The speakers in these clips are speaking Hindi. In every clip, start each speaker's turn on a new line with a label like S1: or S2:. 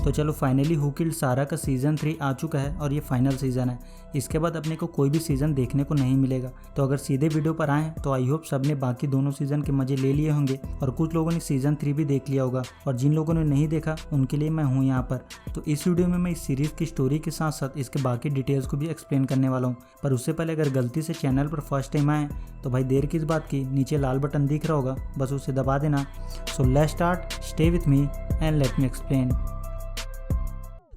S1: तो चलो फाइनली हु किल्ड सारा का सीज़न 3 आ चुका है और ये फाइनल सीज़न है। इसके बाद अपने को कोई भी सीज़न देखने को नहीं मिलेगा। तो अगर सीधे वीडियो पर आए तो आई होप सब ने बाकी दोनों सीज़न के मज़े ले लिए होंगे और कुछ लोगों ने सीज़न 3 भी देख लिया होगा, और जिन लोगों ने नहीं देखा उनके लिए मैं हूँ यहाँ पर। तो इस वीडियो में मैं इस सीरीज़ की स्टोरी के साथ साथ इसके बाकी डिटेल्स को भी एक्सप्लेन करने वाला हूँ। पर उससे पहले अगर गलती से चैनल पर फर्स्ट टाइम आए तो भाई देर किस बात की, नीचे लाल बटन दिख रहा होगा, बस उसे दबा देना। So let's start, stay with me and let me explain.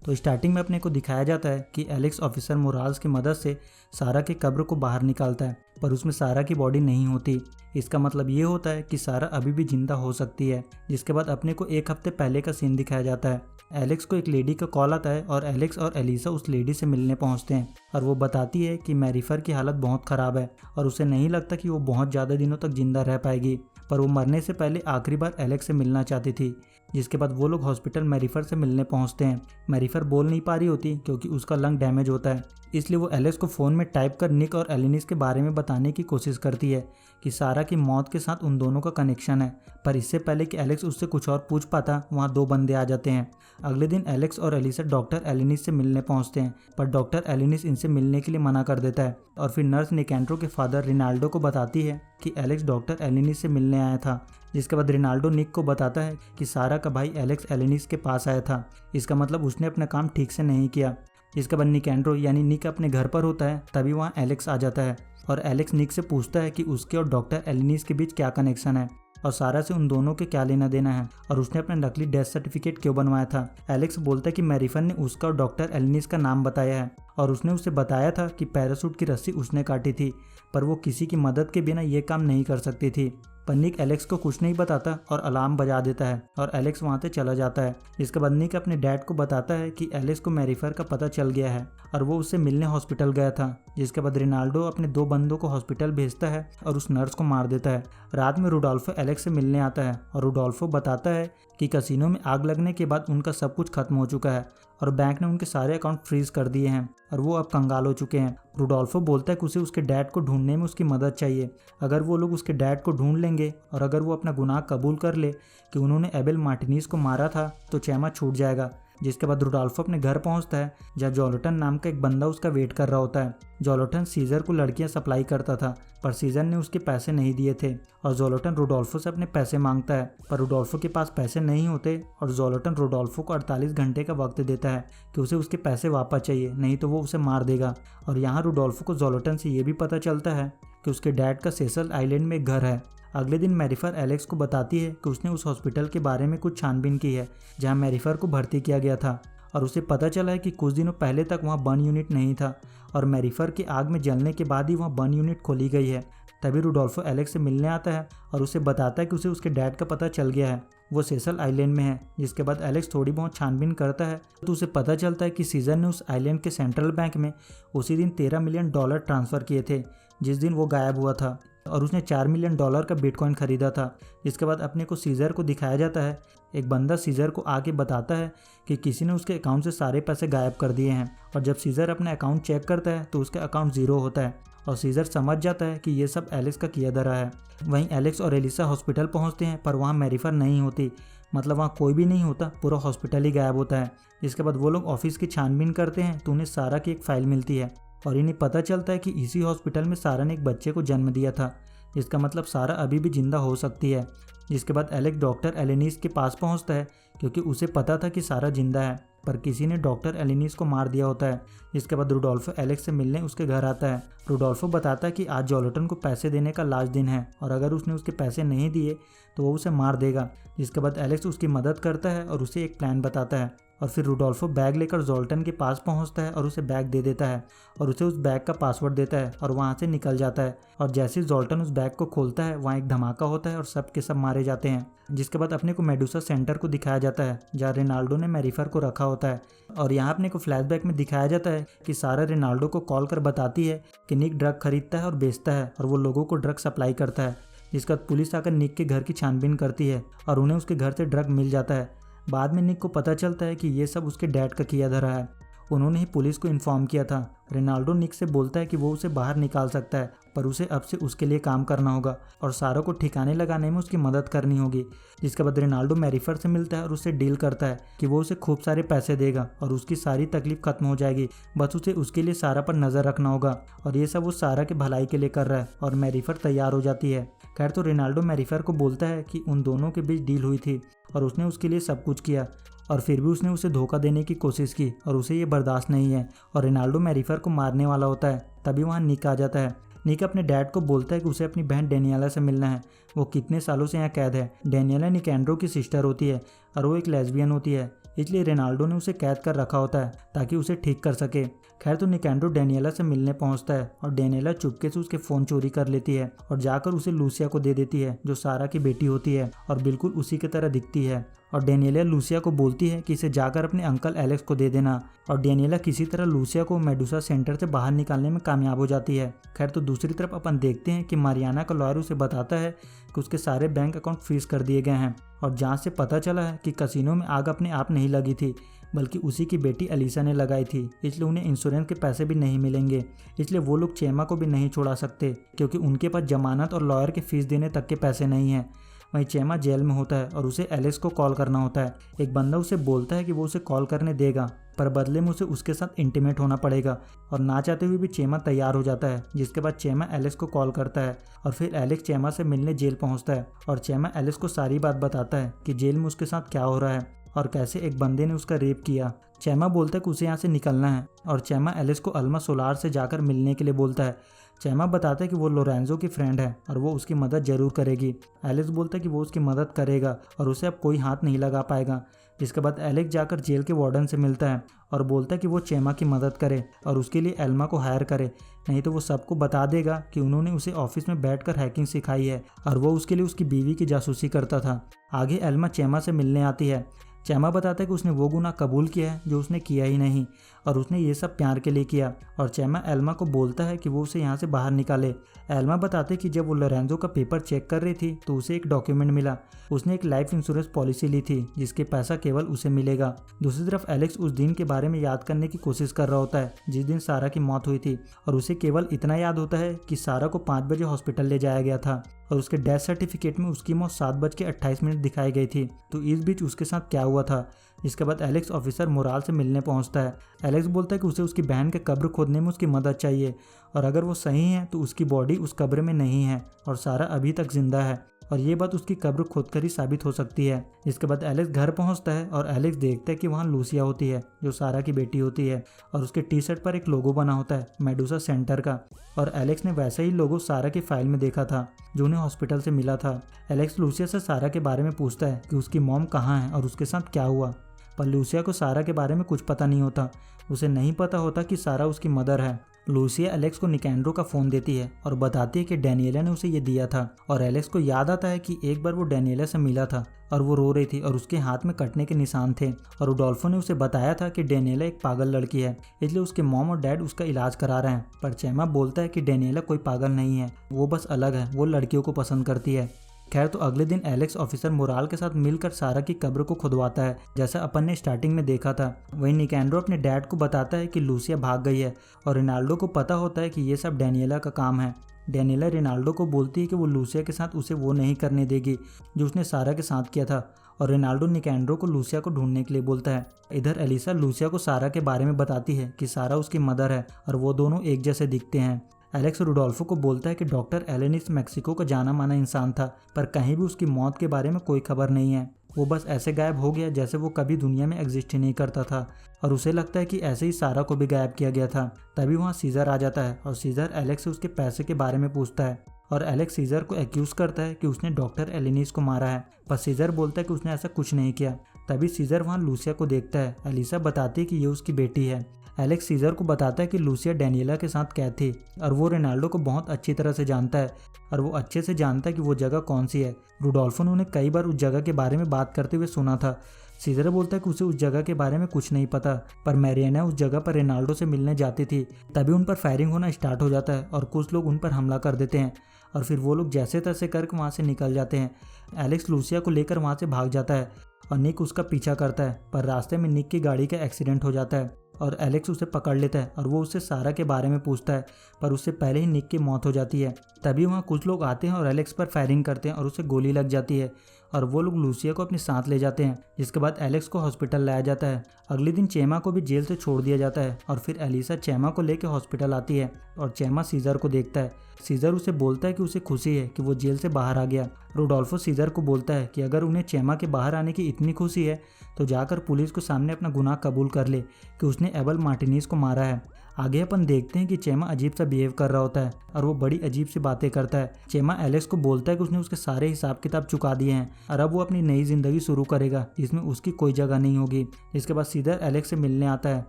S1: तो स्टार्टिंग में अपने को दिखाया जाता है कि एलेक्स ऑफिसर मोराल्स की मदद से सारा के कब्र को बाहर निकालता है, पर उसमें सारा की बॉडी नहीं होती। इसका मतलब ये होता है कि सारा अभी भी जिंदा हो सकती है। जिसके बाद अपने को एक हफ्ते पहले का सीन दिखाया जाता है। एलेक्स को एक लेडी का कॉल आता है और एलेक्स और एलिसा उस लेडी से मिलने पहुंचते हैं और वो बताती है कि मैरीफर की हालत बहुत ख़राब है और उसे नहीं लगता कि वो बहुत ज़्यादा दिनों तक जिंदा रह पाएगी, पर वो मरने से पहले आखिरी बार एलेक्स से मिलना चाहती थी। जिसके बाद वो लोग हॉस्पिटल मैरीफर से मिलने पहुंचते हैं। मैरीफर बोल नहीं पा रही होती क्योंकि उसका लंग डैमेज होता है, इसलिए वो एलेक्स को फ़ोन में टाइप कर निक और एलिनिस के बारे में बताने की कोशिश करती है कि सारा की मौत के साथ उन दोनों का कनेक्शन है। पर इससे पहले कि एलेक्स उससे कुछ और पूछ पाता, वहाँ दो बंदे आ जाते हैं। अगले दिन एलेक्स और एलिसा डॉक्टर एलिनिस से मिलने पहुंचते हैं, पर डॉक्टर एलिनिस इनसे मिलने के लिए मना कर देता है और फिर नर्स निकेंड्रो के फादर रिनाल्डो को बताती है कि एलेक्स डॉक्टर एलिनिस से मिलने आया था। जिसके बाद रिनाल्डो निक को बताता है कि सारा का भाई एलेक्स एलिनिस के पास आया था, इसका मतलब उसने अपना काम ठीक से नहीं किया। इसके बाद निकेंड्रो यानी निक अपने घर पर होता है, तभी वहाँ एलेक्स आ जाता है और एलेक्स निक से पूछता है कि उसके और डॉक्टर एलिनिस के बीच क्या कनेक्शन है और सारा से उन दोनों के क्या लेना देना है और उसने अपना नकली डेथ सर्टिफिकेट क्यों बनवाया था। एलेक्स बोलता है कि मैरीफर ने उसका और डॉक्टर एलिनिस का नाम बताया है और उसने उसे बताया था कि पैराशूट की रस्सी उसने काटी थी, पर वो किसी की मदद के बिना ये काम नहीं कर सकती थी। पर निक एलेक्स को कुछ नहीं बताता और अलार्म बजा देता है और एलेक्स वहाँ से चला जाता है। इसके बाद निक अपने डैड को बताता है कि एलेक्स को मैरीफर का पता चल गया है और वो उससे मिलने हॉस्पिटल गया था। जिसके बाद रिनाल्डो अपने दो बंदों को हॉस्पिटल भेजता है और उस नर्स को मार देता है। रात में रुडोल्फो एलेक्स से मिलने आता है और रुडोल्फो बताता है कि कैसीनो में आग लगने के बाद उनका सब कुछ खत्म हो चुका है और बैंक ने उनके सारे अकाउंट फ्रीज कर दिए हैं और वो अब कंगाल हो चुके हैं। रुडोल्फो बोलता है कि उसे उसके डैड को ढूंढने में उसकी मदद चाहिए। अगर वो लोग उसके डैड को ढूंढ लेंगे और अगर वो अपना गुनाह कबूल कर ले कि उन्होंने एबेल मार्टिनीज को मारा था तो चैमा छूट जाएगा। जिसके बाद रुडोल्फो अपने घर पहुंचता है जहाँ जोलोटन नाम का एक बंदा उसका वेट कर रहा होता है। जोलोटन सीजर को लड़कियां सप्लाई करता था, पर सीजर ने उसके पैसे नहीं दिए थे और जोलोटन रुडोल्फो से अपने पैसे मांगता है, पर रुडोल्फो के पास पैसे नहीं होते और जोलोटन रुडोल्फो को 48 घंटे का वक्त देता है कि उसे उसके पैसे वापस चाहिए, नहीं तो वो उसे मार देगा। और यहाँ रुडोल्फो को जोलोटन से ये भी पता चलता है कि उसके डैड का सेसल आइलैंड में एक घर है। अगले दिन मैरीफर एलेक्स को बताती है कि उसने उस हॉस्पिटल के बारे में कुछ छानबीन की है जहां मैरीफर को भर्ती किया गया था और उसे पता चला है कि कुछ दिनों पहले तक वहां बर्न यूनिट नहीं था और मैरीफर की आग में जलने के बाद ही वहां बर्न यूनिट खोली गई है। तभी रुडोल्फो एलेक्स से मिलने आता है और उसे बताता है कि उसे उसके डैड का पता चल गया है, वो सेसल आइलैंड में है। जिसके बाद एलेक्स थोड़ी बहुत छानबीन करता है तो उसे पता चलता है कि सीजर ने उस आइलैंड के सेंट्रल बैंक में उसी दिन $13 मिलियन ट्रांसफ़र किए थे जिस दिन वो गायब हुआ था और उसने $4 मिलियन का बिटकॉइन खरीदा था। इसके बाद अपने को सीजर को दिखाया जाता है। एक बंदा सीजर को आके बताता है कि किसी ने उसके अकाउंट से सारे पैसे गायब कर दिए हैं और जब सीजर अपना अकाउंट चेक करता है तो उसका अकाउंट ज़ीरो होता है और सीजर समझ जाता है कि ये सब एलेक्स का किया धरा है। वहीं एलेक्स और एलिसा हॉस्पिटल पहुंचते हैं, पर वहाँ मैरीफर नहीं होती, मतलब वहाँ कोई भी नहीं होता, पूरा हॉस्पिटल ही गायब होता है। इसके बाद वो लोग ऑफिस की छानबीन करते हैं तो उन्हें सारा की एक फ़ाइल मिलती है और इन्हें पता चलता है कि इसी हॉस्पिटल में सारा ने एक बच्चे को जन्म दिया था। इसका मतलब सारा अभी भी जिंदा हो सकती है। जिसके बाद एलेक्स डॉक्टर एलिनिस के पास पहुंचता है क्योंकि उसे पता था कि सारा जिंदा है, पर किसी ने डॉक्टर एलिनिस को मार दिया होता है। जिसके बाद रुडोल्फो एलेक्स से मिलने उसके घर आता है। रुडोल्फो बताता है कि आज जोलोटन को पैसे देने का लास्ट दिन है और अगर उसने उसके पैसे नहीं दिए तो वो उसे मार देगा। जिसके बाद एलेक्स उसकी मदद करता है और उसे एक प्लान बताता है और फिर रुडोल्फो बैग लेकर जोल्टन के पास पहुंचता है और उसे बैग दे देता है और उसे उस बैग का पासवर्ड देता है और वहां से निकल जाता है। और जैसे ही जोल्टन उस बैग को खोलता है वहां एक धमाका होता है और सब के सब मारे जाते हैं। जिसके बाद अपने को मेडुसा सेंटर को दिखाया जाता है जहाँ रिनाल्डो ने मैरीफर को रखा होता है और यहाँ अपने को फ्लैशबैक में दिखाया जाता है कि सारा रिनाल्डो को कॉल कर बताती है कि निक ड्रग खरीदता है और बेचता है और वो लोगों को ड्रग सप्लाई करता है। जिसके बाद पुलिस आकर निक के घर की छानबीन करती है और उन्हें उसके घर से ड्रग मिल जाता है। बाद में निक को पता चलता है कि ये सब उसके डैड का किया धरा है। उन्होंने ही पुलिस को इन्फॉर्म किया था। रोनाल्डो निक से बोलता है कि वो उसे बाहर निकाल सकता है, पर उसे अब से उसके लिए काम करना होगा और सारा को ठिकाने लगाने में उसकी मदद करनी होगी। जिसके बाद रोनाल्डो मैरीफर से मिलता है और उससे डील करता है कि वो उसे खूब सारे पैसे देगा और उसकी सारी तकलीफ खत्म हो जाएगी, बस उसे उसके लिए सारा पर नज़र रखना होगा। और ये सब वो सारा के भलाई के लिए कर रहा है और मैरीफर तैयार हो जाती है। खैर तो रोनाल्डो मैरीफर को बोलता है कि उन दोनों के बीच डील हुई थी और उसने उसके लिए सब कुछ किया और फिर भी उसने उसे धोखा देने की कोशिश की और उसे ये बर्दाश्त नहीं है और रोनाल्डो मैरीफर को मारने वाला होता है। तभी वहाँ निक आ जाता है। निक अपने डैड को बोलता है कि उसे अपनी बहन डेनियला से मिलना है, वो कितने सालों से यहाँ कैद है। डेनियला निकेंड्रो की सिस्टर होती है और वो एक लेस्बियन होती है, इसलिए रोनाल्डो ने उसे कैद कर रखा होता है ताकि उसे ठीक कर सके। खैर तो निकेंड्रो डेनियला से मिलने पहुंचता है और डेनियला चुपके से उसके फ़ोन चोरी कर लेती है और जाकर उसे लूसिया को दे देती है, जो सारा की बेटी होती है और बिल्कुल उसी की तरह दिखती है। और डेनियला लूसिया को बोलती है कि इसे जाकर अपने अंकल एलेक्स को दे देना और डेनियला किसी तरह लूसिया को मेडुसा सेंटर से बाहर निकालने में कामयाब हो जाती है। खैर तो दूसरी तरफ अपन देखते हैं कि मारियाना का लॉयर उसे बताता है कि उसके सारे बैंक अकाउंट फ्रीज कर दिए गए हैं और जांच से पता चला है कि कसिनो में आग अपने आप नहीं लगी थी, बल्कि उसी की बेटी अलीसा ने लगाई थी, इसलिए उन्हें इंश्योरेंस के पैसे भी नहीं मिलेंगे। इसलिए वो लोग चेमा को भी नहीं छोड़ा सकते क्योंकि उनके पास जमानत और लॉयर के फीस देने तक के पैसे नहीं हैं। वहीं चेमा जेल में होता है और उसे एलेक्स को कॉल करना होता है। एक बंदा उसे बोलता है कि वो उसे कॉल करने देगा, पर बदले में उसे उसके साथ इंटीमेट होना पड़ेगा और ना चाहते हुए भी चेमा तैयार हो जाता है। जिसके बाद चेमा एलेक्स को कॉल करता है और फिर एलेक्स चेमा से मिलने जेल पहुंचता है और चेमा एलेक्स को सारी बात बताता है कि जेल में उसके साथ क्या हो रहा है और कैसे एक बंदे ने उसका रेप किया। चेमा बोलता है कि उसे यहाँ से निकलना है और चेमा एलेक्स को अल्मा सोलार से जाकर मिलने के लिए बोलता है। चेमा बताता है कि वो लोरेंजो की फ्रेंड है और वो उसकी मदद जरूर करेगी। एलेक्स बोलता है कि वो उसकी मदद करेगा और उसे अब कोई हाथ नहीं लगा पाएगा। जिसके बाद एलेक्स जाकर जेल के वार्डन से मिलता है और बोलता है कि वो चेमा की मदद करे और उसके लिए एल्मा को हायर करे, नहीं तो वो सबको बता देगा कि उन्होंने उसे ऑफिस में बैठकर हैकिंग सिखाई है और वो उसके लिए उसकी बीवी की जासूसी करता था। आगे एल्मा चेमा से मिलने आती है। चेमा बताता है कि उसने वो गुनाह कबूल किया है जो उसने किया ही नहीं और उसने ये सब प्यार के लिए किया और चेमा एल्मा को बोलता है कि वो उसे यहाँ से बाहर निकाले। एल्मा बताते हैं कि जब वो लोरेंजो का पेपर चेक कर रही थी तो उसे एक डॉक्यूमेंट मिला। उसने एक लाइफ इंश्योरेंस पॉलिसी ली थी जिसके पैसा केवल उसे मिलेगा। दूसरी तरफ एलेक्स उस दिन के बारे में याद करने की कोशिश कर रहा होता है जिस दिन सारा की मौत हुई थी और उसे केवल इतना याद होता है कि सारा को 5 बजे हॉस्पिटल ले जाया गया था और उसके डेथ सर्टिफिकेट में उसकी मौत 7:28 दिखाई गई थी। तो इस बीच उसके साथ क्या हुआ था। इसके बाद एलेक्स ऑफिसर मोराल से मिलने पहुंचता है। एलेक्स बोलता है कि उसे उसकी बहन के कब्र खोदने में उसकी मदद चाहिए और अगर वो सही है तो उसकी बॉडी उस कब्र में नहीं है और सारा अभी तक जिंदा है और ये बात उसकी कब्र खोदकर ही साबित हो सकती है। इसके बाद एलेक्स घर पहुंचता है और एलेक्स देखता है कि वहाँ लूसिया होती है जो सारा की बेटी होती है और उसके टी शर्ट पर एक लोगो बना होता है मेडुसा सेंटर का और एलेक्स ने वैसा ही लोगो सारा की फाइल में देखा था जो उन्हें हॉस्पिटल से मिला था। एलेक्स लूसिया से सारा के बारे में पूछता है कि उसकी मॉम कहाँ है और उसके साथ क्या हुआ, पर लूसिया को सारा के बारे में कुछ पता नहीं होता। उसे नहीं पता होता कि सारा उसकी मदर है। लूसिया एलेक्स को निकेंड्रो का फ़ोन देती है और बताती है कि डेनियला ने उसे ये दिया था और एलेक्स को याद आता है कि एक बार वो डेनियला से मिला था और वो रो रही थी और उसके हाथ में कटने के निशान थे और रुडोल्फो ने उसे बताया था कि डेनियला एक पागल लड़की है, इसलिए उसके मॉम और डैड उसका इलाज करा रहे हैं। पर चेमा बोलता है कि डेनियला कोई पागल नहीं है, वो बस अलग है, वो लड़कियों को पसंद करती है। खैर तो अगले दिन एलेक्स ऑफिसर मोराल के साथ मिलकर सारा की कब्र को खुदवाता है जैसा अपन ने स्टार्टिंग में देखा था। वहीं निकेंड्रो अपने डैड को बताता है कि लूसिया भाग गई है और रोनाल्डो को पता होता है कि ये सब डेनियला का काम है। डेनियला रोनाल्डो को बोलती है कि वो लूसिया के साथ उसे वो नहीं करने देगी जो उसने सारा के साथ किया था और रोनाल्डो निकेंड्रो को लूसिया को ढूंढने के लिए बोलता है। इधर एलिसा लूसिया को सारा के बारे में बताती है कि सारा उसकी मदर है और वो दोनों एक जैसे दिखते हैं। एलेक्स रुडोल्फो को बोलता है कि डॉक्टर एलेनिस मेक्सिको का जाना माना इंसान था, पर कहीं भी उसकी मौत के बारे में कोई खबर नहीं है। वो बस ऐसे गायब हो गया जैसे वो कभी दुनिया में एग्जिस्ट ही नहीं करता था और उसे लगता है कि ऐसे ही सारा को भी गायब किया गया था। तभी वहाँ सीजर आ जाता है और सीजर एलेक्स से उसके पैसे के बारे में पूछता है और एलेक्स सीजर को एक्यूज करता है कि उसने डॉक्टर एलेनिस को मारा है, पर सीजर बोलता है कि उसने ऐसा कुछ नहीं किया। तभी सीजर वहाँ लूसिया को देखता है। एलिसा बताती है कि ये उसकी बेटी है। एलेक्स सीजर को बताता है कि लूसिया डेनियला के साथ कैद थी और वो रोनाल्डो को बहुत अच्छी तरह से जानता है और वो अच्छे से जानता है कि वो जगह कौन सी है। रुडोल्फो ने उन्हें कई बार उस जगह के बारे में बात करते हुए सुना था। सीजर बोलता है कि उसे उस जगह के बारे में कुछ नहीं पता, पर मैरियाना उस जगह पर रोनाल्डो से मिलने जाती थी। तभी उन पर फायरिंग होना स्टार्ट हो जाता है और कुछ लोग उन पर हमला कर देते हैं और फिर वो लोग जैसे तैसे करके वहाँ से निकल जाते हैं। एलेक्स लूसिया को लेकर वहाँ से भाग जाता है और निक उसका पीछा करता है, पर रास्ते में निक की गाड़ी का एक्सीडेंट हो जाता है और एलेक्स उसे पकड़ लेता है और वो उससे सारा के बारे में पूछता है, पर उससे पहले ही निक की मौत हो जाती है। तभी वहाँ कुछ लोग आते हैं और एलेक्स पर फायरिंग करते हैं और उसे गोली लग जाती है और वो लोग लूसिया को अपने साथ ले जाते हैं, जिसके बाद एलेक्स को हॉस्पिटल लाया जाता है। अगले दिन चेमा को भी जेल से छोड़ दिया जाता है और फिर एलिसा चेमा को लेकर हॉस्पिटल आती है और चेमा सीजर को देखता है। सीजर उसे बोलता है कि उसे खुशी है कि वो जेल से बाहर आ गया। रोडोल्फो सीजर को बोलता है कि अगर उन्हें चेमा के बाहर आने की इतनी खुशी है तो जाकर पुलिस को सामने अपना गुनाह कबूल कर ले कि उसने एबल मार्टिनीज को मारा है। आगे अपन देखते हैं कि चेमा अजीब सा बिहेव कर रहा होता है और वो बड़ी अजीब सी बातें करता है। चेमा एलेक्स को बोलता है कि उसने उसके सारे हिसाब किताब चुका दिए हैं और अब वो अपनी नई जिंदगी शुरू करेगा जिसमें उसकी कोई जगह नहीं होगी। इसके बाद सीजर एलेक्स से मिलने आता है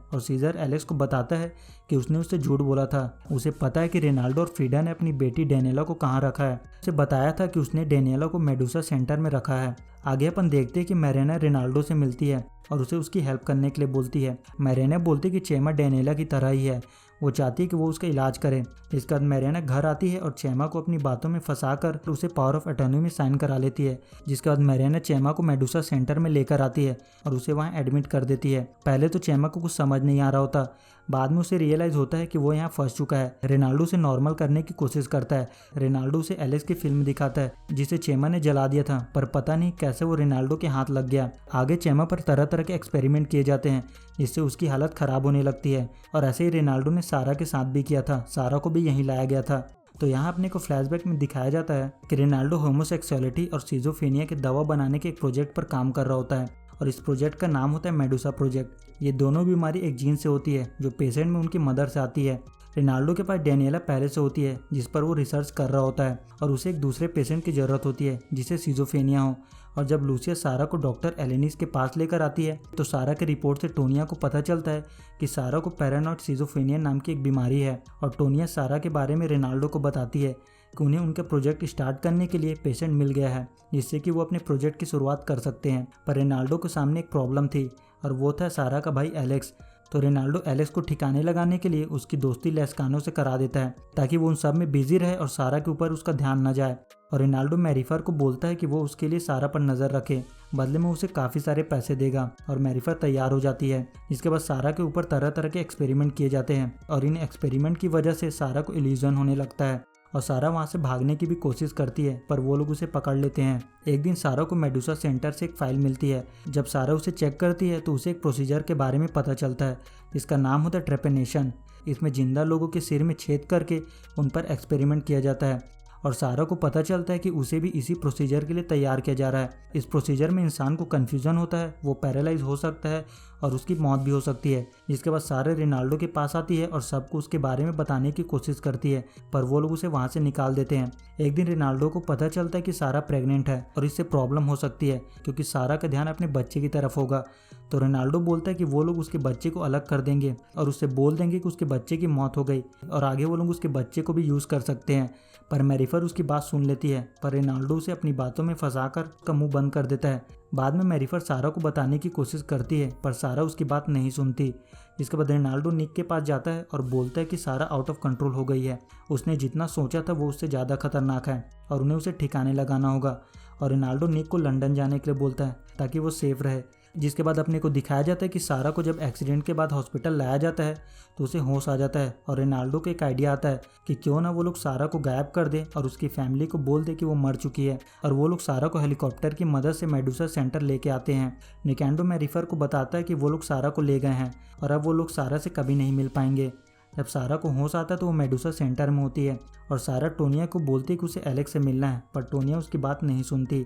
S1: और सीजर एलेक्स को बताता है कि उसने उससे झूठ बोला था। उसे पता है कि रेनाल्डो और फ्रीडा ने अपनी बेटी डेनियला को कहाँ रखा है। उसे बताया था कि उसने डेनियला को मेडुसा सेंटर में रखा है। आगे अपन देखते हैं कि मैरेना रेनाल्डो से मिलती है और उसे उसकी हेल्प करने के लिए बोलती है। मैरेना बोलती है कि चेमा डेनियला की तरह ही है, वो चाहती है कि वो उसका इलाज करे। इसके बाद मैरेना घर आती है और चेमा को अपनी बातों में फंसाकर उसे पावर ऑफ अटर्नी में साइन करा लेती है। जिसके बाद मैरेना चेमा को मेडुसा सेंटर में लेकर आती है और उसे वहाँ एडमिट कर देती है। पहले तो चेमा को कुछ समझ नहीं आ रहा होता, बाद में उसे रियलाइज होता है कि वो यहाँ फंस चुका है। रेनाल्डो से नॉर्मल करने की कोशिश करता है। रेनाल्डो उसे एलेक्स की फिल्म दिखाता है जिसे चेमा ने जला दिया था, पर पता नहीं कैसे वो रेनाल्डो के हाथ लग गया। आगे चेमा पर तरह तरह के एक्सपेरिमेंट किए जाते हैं जिससे उसकी हालत खराब होने लगती है और ऐसे ही रेनाल्डो ने सारा के साथ भी किया था। सारा को भी यहीं लाया गया था। तो यहाँ अपने को फ्लैशबैक में दिखाया जाता है कि रेनाल्डो होमोसेक्सुअलिटी और सिजोफ्रेनिया के दवा बनाने के एक प्रोजेक्ट पर काम कर रहा होता है और इस प्रोजेक्ट का नाम होता है मेडुसा प्रोजेक्ट। ये दोनों बीमारी एक जीन से होती है जो पेशेंट में उनकी मदर से आती है। रेनाल्डो के पास डेनियला पहले से होती है जिस पर वो रिसर्च कर रहा होता है और उसे एक दूसरे पेशेंट की ज़रूरत होती है जिसे सिजोफ्रेनिया हो। और जब लूसिया सारा को डॉक्टर एलेनिस के पास लेकर आती है तो सारा के रिपोर्ट से टोनिया को पता चलता है कि सारा को पैरानॉइड सिजोफ्रेनिया नाम की एक बीमारी है और टोनिया सारा के बारे में रेनाल्डो को बताती है कि उन्हें उनके प्रोजेक्ट स्टार्ट करने के लिए पेशेंट मिल गया है जिससे कि वो अपने प्रोजेक्ट की शुरुआत कर सकते हैं। पर रेनाल्डो के सामने एक प्रॉब्लम थी और वो था सारा का भाई एलेक्स। तो रेनाल्डो एलेक्स को ठिकाने लगाने के लिए उसकी दोस्ती लेस्कानो से करा देता है ताकि वो उन सब में बिजी रहे और सारा के ऊपर उसका ध्यान न जाए। और रेनाल्डो मैरीफर को बोलता है कि वो उसके लिए सारा पर नज़र रखे, बदले में उसे काफ़ी सारे पैसे देगा और मैरीफर तैयार हो जाती है। इसके बाद सारा के ऊपर तरह तरह के एक्सपेरिमेंट किए जाते हैं और इन एक्सपेरिमेंट की वजह से सारा को इल्यूजन होने लगता है और सारा वहाँ से भागने की भी कोशिश करती है पर वो लोग उसे पकड़ लेते हैं। एक दिन सारा को मेडुसा सेंटर से एक फाइल मिलती है। जब सारा उसे चेक करती है तो उसे एक प्रोसीजर के बारे में पता चलता है जिसका नाम होता है ट्रेपेनेशन। इसमें जिंदा लोगों के सिर में छेद करके उन पर एक्सपेरिमेंट किया जाता है और सारा को पता चलता है कि उसे भी इसी प्रोसीजर के लिए तैयार किया जा रहा है। इस प्रोसीजर में इंसान को कन्फ्यूजन होता है, वो पैरालाइज हो सकता है और उसकी मौत भी हो सकती है। जिसके बाद सारा रेनाल्डो के पास आती है और सबको उसके बारे में बताने की कोशिश करती है पर वो लोग उसे वहाँ से निकाल देते हैं। एक दिन रेनाल्डो को पता चलता है कि सारा प्रेग्नेंट है और इससे प्रॉब्लम हो सकती है क्योंकि सारा का ध्यान अपने बच्चे की तरफ होगा। तो रेनाल्डो बोलता है कि वो लोग उसके बच्चे को अलग कर देंगे और उससे बोल देंगे कि उसके बच्चे की मौत हो गई और आगे वो लोग उसके बच्चे को भी यूज़ कर सकते हैं। पर मैरीफर उसकी बात सुन लेती है पर रेनाल्डो उसे अपनी बातों में फंसाकर उसका मुंह बंद कर देता है। बाद में मैरीफर सारा को बताने की कोशिश करती है पर सारा उसकी बात नहीं सुनती। इसके बाद रेनाल्डो निक के पास जाता है और बोलता है कि सारा आउट ऑफ कंट्रोल हो गई है, उसने जितना सोचा था वो उससे ज़्यादा खतरनाक है और उन्हें उसे ठिकाने लगाना होगा। और रेनाल्डो निक को लंदन जाने के लिए बोलता है ताकि वो सेफ रहे। जिसके बाद अपने को दिखाया जाता है कि सारा को जब एक्सीडेंट के बाद हॉस्पिटल लाया जाता है तो उसे होश आ जाता है और रेनाल्डो को एक आइडिया आता है कि क्यों ना वो लोग सारा को गायब कर दे और उसकी फैमिली को बोल दे कि वो मर चुकी है। और वो लोग सारा को हेलीकॉप्टर की मदद से मेडुसा सेंटर लेके आते हैं। निकेंडो मैरीफर को बताता है कि वो लोग सारा को ले गए हैं और अब वो लोग सारा से कभी नहीं मिल पाएंगे। जब सारा को होश आता है तो वो मेडुसा सेंटर में होती है और सारा टोनिया को बोलती है कि उसे एलेक्स से मिलना है पर टोनिया उसकी बात नहीं सुनती।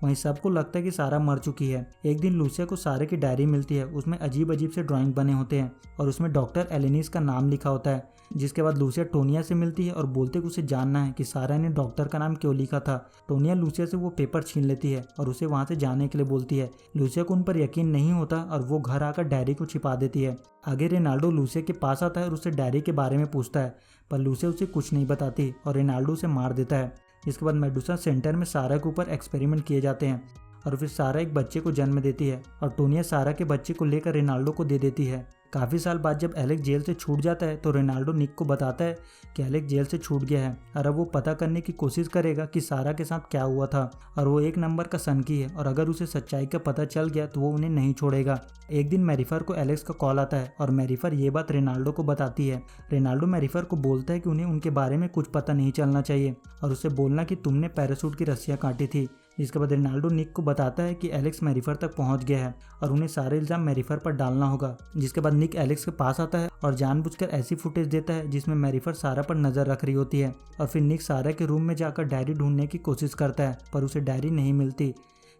S1: वहीं सबको लगता है कि सारा मर चुकी है। एक दिन लूसिया को सारे की डायरी मिलती है, उसमें अजीब अजीब से ड्राइंग बने होते हैं और उसमें डॉक्टर एलेनिस का नाम लिखा होता है। जिसके बाद लूसिया टोनिया से मिलती है और बोलते कि उसे जानना है कि सारा ने डॉक्टर का नाम क्यों लिखा था। टोनिया लूसिया से वो पेपर छीन लेती है और उसे वहाँ से जाने के लिए बोलती है। लूसिया को उन पर यकीन नहीं होता और वो घर आकर डायरी को छिपा देती है। आगे रेनाल्डो लूसिया के पास आता है और उससे डायरी के बारे में पूछता है पर लूसिया उसे कुछ नहीं बताती और रेनाल्डो उसे मार देता है। इसके बाद मेडुसा सेंटर में सारा के ऊपर एक्सपेरिमेंट किए जाते हैं और फिर सारा एक बच्चे को जन्म देती है और टोनिया सारा के बच्चे को लेकर रोनाल्डो को दे देती है। काफ़ी साल बाद जब एलेक्स जेल से छूट जाता है तो रोनाल्डो निक को बताता है कि एलेक्स जेल से छूट गया है और अब वो पता करने की कोशिश करेगा कि सारा के साथ क्या हुआ था। और वो एक नंबर का सनकी है और अगर उसे सच्चाई का पता चल गया तो वो उन्हें नहीं छोड़ेगा। एक दिन मैरीफर को एलेक्स का कॉल आता है और मैरीफर ये बात रोनाल्डो को बताती है। रोनाल्डो मैरीफर को बोलता है कि उन्हें उनके बारे में कुछ पता नहीं चलना चाहिए और उसे बोलना कि तुमने पैराशूट की रस्सियाँ काटी थी। जिसके बाद रोनाल्डो निक को बताता है कि एलेक्स मैरीफर तक पहुंच गया है और उन्हें सारे इल्जाम मैरीफर पर डालना होगा। जिसके बाद निक एलेक्स के पास आता है और जानबूझकर ऐसी फुटेज देता है जिसमें मैरीफर सारा पर नजर रख रही होती है। और फिर निक सारा के रूम में जाकर डायरी ढूंढने की कोशिश करता है पर उसे डायरी नहीं मिलती।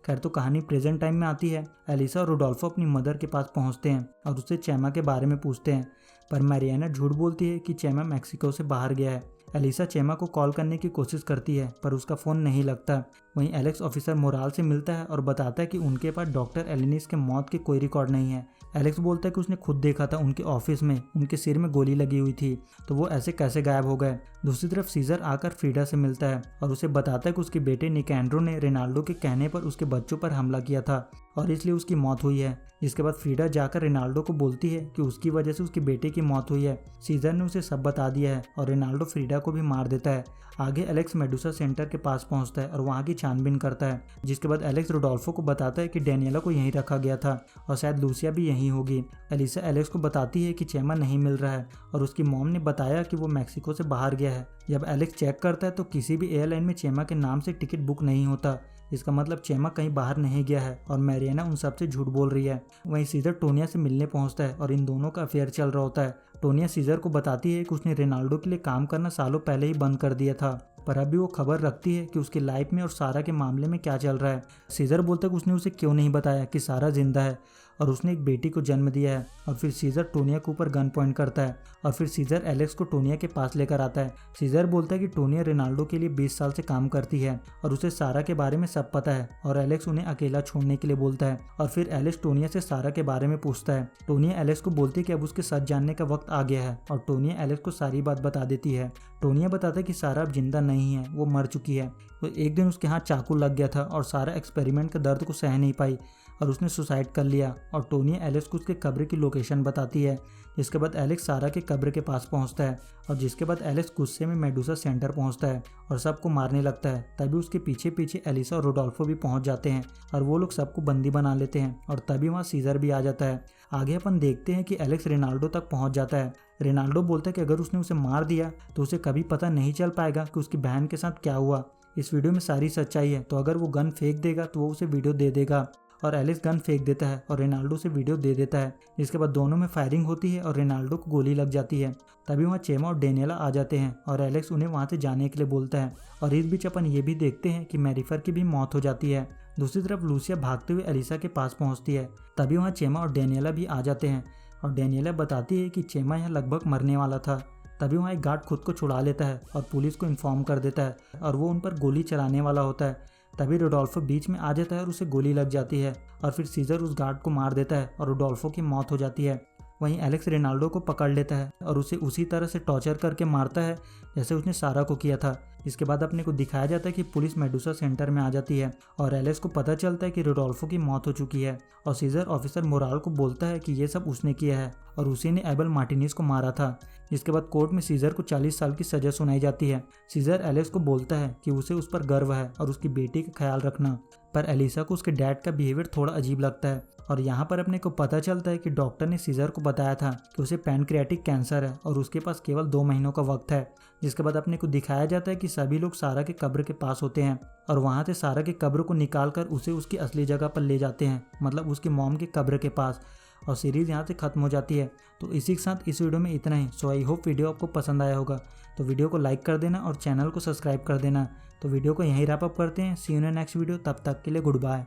S1: खैर तो कहानी प्रेजेंट टाइम में आती है। एलिसा और रोडोल्फो अपनी मदर के पास पहुंचते हैं और उससे चेमा के बारे में पूछते हैं, पर मैरियाना झूठ बोलती है कि चेमा मैक्सिको से बाहर गया है। एलिसा चेमा को कॉल करने की कोशिश करती है पर उसका फ़ोन नहीं लगता। वहीं एलेक्स ऑफिसर मोराल से मिलता है और बताता है कि उनके पास डॉक्टर एलिनिस के मौत के कोई रिकॉर्ड नहीं है। एलेक्स बोलता है कि उसने खुद देखा था उनके ऑफिस में उनके सिर में गोली लगी हुई थी, तो वो ऐसे कैसे गायब हो गए। दूसरी तरफ सीजर आकर फ्रीडा से मिलता है और उसे बताता है कि उसके बेटे निकैंड्रो ने रोनाल्डो के कहने पर उसके बच्चों पर हमला किया था और इसलिए उसकी मौत हुई है। जिसके बाद फ्रीडा जाकर रोनाल्डो को बोलती है कि उसकी वजह से उसके बेटे की मौत हुई है। सीजर ने उसे सब बता दिया है और रोनाल्डो फ्रीडा को भी मार देता है। आगे एलेक्स मेडुसा सेंटर के पास पहुंचता है और वहां की छानबीन करता है। जिसके बाद एलेक्स रोडोल्फो को बताता है कि डेनियला को यहीं रखा गया था और शायद लूसिया भी यहीं होगी। एलिसा एलेक्स को बताती है कि चेमा नहीं मिल रहा है और उसकी मॉम ने बताया कि वो मैक्सिको से बाहर गया है। जब एलेक्स चेक करता है तो किसी भी एयरलाइन में चेमा के नाम से टिकट बुक नहीं होता। इसका मतलब चेमा कहीं बाहर नहीं गया है और मैरियाना उन सबसे झूठ बोल रही है। वहीं सीजर टोनिया से मिलने पहुंचता है और इन दोनों का अफेयर चल रहा होता है। टोनिया सीजर को बताती है कि उसने रोनाल्डो के लिए काम करना सालों पहले ही बंद कर दिया था, पर अभी वो खबर रखती है कि उसकी लाइफ में और सारा के मामले में क्या चल रहा है। सीजर बोलता है कि उसने उसे क्यों नहीं बताया कि सारा जिंदा है और उसने एक बेटी को जन्म दिया है। और फिर सीजर टोनिया के ऊपर गन पॉइंट करता है और फिर सीजर एलेक्स को टोनिया के पास लेकर आता है। सीजर बोलता है कि टोनिया रोनाल्डो के लिए 20 साल से काम करती है और उसे सारा के बारे में सब पता है और एलेक्स उन्हें अकेला छोड़ने के लिए बोलता है। और फिर एलेक्स टोनिया से सारा के बारे में पूछता है। टोनिया एलेक्स को बोलती है कि अब उसके सच जानने का वक्त आ गया है और टोनिया एलेक्स को सारी बात बता देती है। टोनिया बताता है कि सारा अब जिंदा नहीं है, वो मर चुकी है। तो एक दिन उसके हाथ चाकू लग गया था और सारा एक्सपेरिमेंट के दर्द को सह नहीं पाई और उसने सुसाइड कर लिया। और टोनिया एलेक्स को उसके कब्र की लोकेशन बताती है। जिसके बाद एलेक्स सारा के कब्र के पास पहुंचता है और जिसके बाद एलेक्स गुस्से में मेडुसा सेंटर पहुंचता है और सबको मारने लगता है। तभी उसके पीछे पीछे एलिसा और रोडोल्फो भी पहुंच जाते हैं और वो लोग सबको बंदी बना लेते हैं और तभी वहाँ सीजर भी आ जाता है। आगे अपन देखते हैं कि एलेक्स रोनाल्डो तक पहुंच जाता है। रोनाल्डो बोलता है कि अगर उसने उसे मार दिया तो उसे कभी पता नहीं चल पाएगा कि उसकी बहन के साथ क्या हुआ। इस वीडियो में सारी सच्चाई है, तो अगर वो गन फेंक देगा तो वो उसे वीडियो दे देगा। और एलेक्स गन फेंक देता है और रोनाल्डो से वीडियो दे देता है। इसके बाद दोनों में फायरिंग होती है और रोनाल्डो को गोली लग जाती है। तभी वहाँ चेमा और डेनियला आ जाते हैं और एलेक्स उन्हें वहाँ से जाने के लिए बोलता है। और इस बीच अपन ये भी देखते हैं कि मैरीफर की भी मौत हो जाती है। दूसरी तरफ लूसिया भागते हुए एलिसा के पास पहुँचती है। तभी वहाँ चेमा और डेनियला भी आ जाते हैं और डेनियला बताती है कि चेमा यहाँ लगभग मरने वाला था। तभी वहाँ एक गार्ड खुद को छुड़ा लेता है और पुलिस को इन्फॉर्म कर देता है और वो उन पर गोली चलाने वाला होता है। तभी रोडोल्फो बीच में आ जाता है और उसे गोली लग जाती है और फिर सीजर उस गार्ड को मार देता है और रोडोल्फो की मौत हो जाती है। वहीं एलेक्स रोनाल्डो को पकड़ लेता है और उसे उसी तरह से टॉर्चर करके मारता है जैसे उसने सारा को किया था। इसके बाद अपने को दिखाया जाता है कि पुलिस मेडुसा सेंटर में आ जाती है और एलेक्स को पता चलता है कि रोडोल्फो की मौत हो चुकी है और सीजर ऑफिसर मोराल को बोलता है कि ये सब उसने किया है और उसी ने एबल मार्टिनेज को मारा था। जिसके बाद कोर्ट में सीजर को 40 साल की सजा सुनाई जाती है। सीजर एलेक्स को बोलता है कि उसे उस पर गर्व है और उसकी बेटी का ख्याल रखना, पर एलिसा को उसके डैड का बिहेवियर थोड़ा अजीब लगता है। और यहाँ पर अपने को पता चलता है कि डॉक्टर ने सीजर को बताया था कि उसे पैनक्रियाटिक कैंसर है और उसके पास केवल 2 महीनों का वक्त है। जिसके बाद अपने को दिखाया जाता है कि सभी लोग सारा के कब्र के पास होते हैं और वहाँ से सारा के कब्र को निकाल कर उसे उसकी असली जगह पर ले जाते हैं, मतलब उसकी मॉम के कब्र के पास। और सीरीज़ यहाँ से ख़त्म हो जाती है। तो इसी के साथ इस वीडियो में इतना ही। सो आई होप वीडियो आपको पसंद आया होगा, तो वीडियो को लाइक कर देना और चैनल को सब्सक्राइब कर देना। तो वीडियो को यहीं रैप अप करते हैं। सी यू इन नेक्स्ट वीडियो, तब तक के लिए गुड बाय।